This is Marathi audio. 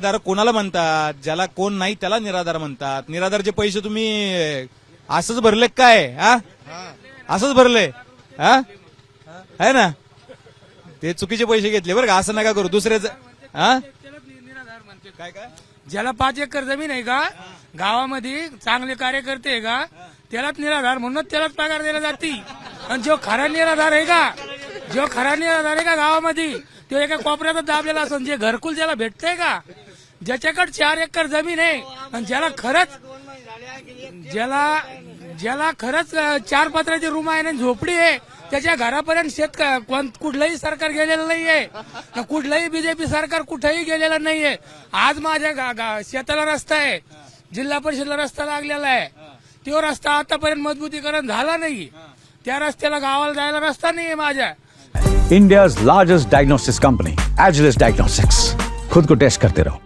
निराधार कोणाला म्हणतात? ज्याला कोण नाही त्याला निराधार म्हणतात. निराधारचे पैसे तुम्ही असंच भरले काय? हा, असंच भरले हा, आहे ना? ते चुकीचे पैसे घेतले बरं का, असं नका करू दुसऱ्याच. हा, काय काय ज्याला 5 एकर जमीन आहे का गावामध्ये, चांगले कार्यकर्ते आहे का, त्यालाच निराधार म्हणून त्यालाच पगार दिला जाते. आणि जो खरा निराधार आहे का गावामध्ये, तो एका कोपऱ्यातच दाबलेला असतो. जे घरकुल ज्याला भेटतंय का, ज्याच्याकडे 4 एकर जमीन आहे आणि ज्याला खरंच 4 पत्राची रूम आहे आणि झोपडी आहे, त्याच्या घरापर्यंत कुठलंही सरकार गेलेलं नाहीये, कुठलंही बीजेपी सरकार कुठेही गेलेलं नाहीये. आज माझ्या शेताला रस्ता आहे, जिल्हा परिषदला रस्ता लागलेला आहे. तो रस्ता आतापर्यंत मजबूतीकरण झाला नाही. त्या रस्त्याला गावाला जायला रस्ता नाहीये माझ्या. India's largest diagnostics company, Agilus Diagnostics. खुद को टेस्ट करते रहो.